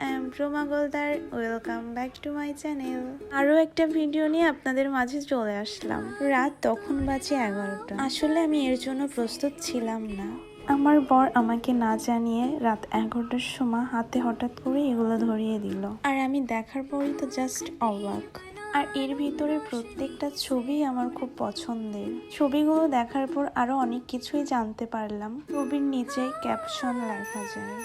I am Ruma Goldar. Welcome back to my channel. আরও একটা video নিয়ে আপনাদের মাঝে চলে আসলাম। রাত তখন বাজে 11টা। আসলে আমি এর জন্য প্রস্তুত ছিলাম না। আমার বর আমাকে না জানিয়ে রাত 11টার সময় হাতে হঠাৎ করে এগুলো ধরিয়ে দিল, আর আমি দেখার পরই তো জাস্ট অবাক। আর এর ভিতরে প্রত্যেকটা ছবি আমার খুব পছন্দের। ছবিগুলো দেখার পর আরো অনেক কিছুই জানতে পারলাম। ছবির নিচে ক্যাপশন লেখা যায়।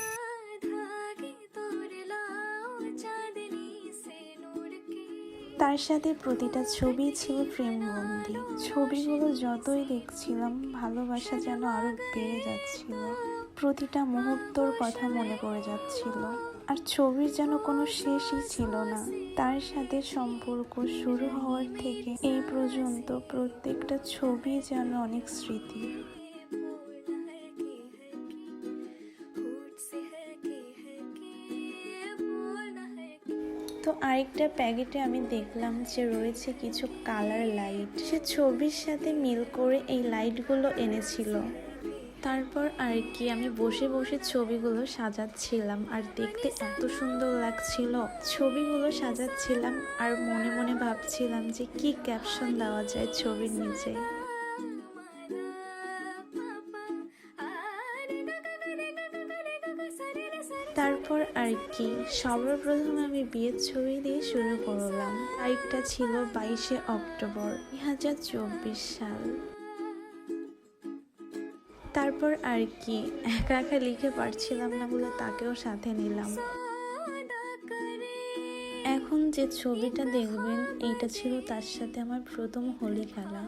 তার সাথে প্রতিটা ছবি ছিল ফ্রেমবন্দি। ছবিগুলো যতই দেখছিলাম ভালোবাসা যেন আরো বেড়ে যাচ্ছিল। প্রতিটা মুহূর্তর কথা মনে পড়ে যাচ্ছিল, আর ছবির যেন কোনো শেষই ছিল না। তার সাথে সম্পর্ক শুরু হওয়ার থেকে এই পর্যন্ত প্রত্যেকটা ছবি যেন অনেক স্মৃতি। তো আরেকটা প্যাকেটে আমি দেখলাম যে রয়েছে কিছু কালার লাইট। সে ছবির সাথে মিল করে এই লাইটগুলো এনেছিল। তারপর আর কি আমি বসে বসে ছবিগুলো সাজাচ্ছিলাম, আর দেখতে এত সুন্দর লাগছিল। ছবিগুলো সাজাচ্ছিলাম আর মনে মনে ভাবছিলাম যে কি ক্যাপশন দেওয়া যায় ছবির নিচে। তারপর আর কি সবার প্রথমে আমি বিয়ের ছবি দিয়ে শুরু করলাম। তারিখটা ছিল 22শে অক্টোবর 2024 সাল। তারপর আর কি একা একা লিখে পারছিলাম না বলে তাকেও সাথে নিলাম। এখন যে ছবিটা দেখবেন এইটা ছিল তার সাথে আমার প্রথম হোলি খেলা।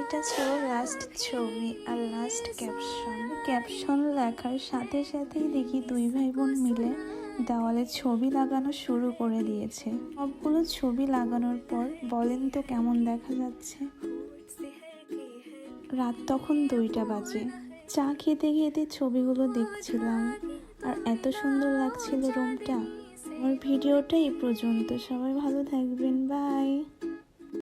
এটা ছিল লাস্ট ছবি আর লাস্ট ক্যাপশন লেখার সাথে সাথেই দেখি দুই ভাই বোন মিলে দেওয়ালে ছবি লাগানো শুরু করে দিয়েছে। সবগুলো ছবি লাগানোর পর বলেন তো কেমন দেখা যাচ্ছে। রাত তখন 2টা বাজে। চা খেতে খেতে ছবিগুলো দেখছিলাম, আর এত সুন্দর লাগছিল রুমটা। আমার ভিডিওটা এই পর্যন্ত। সবাই ভালো থাকবেন, বাই।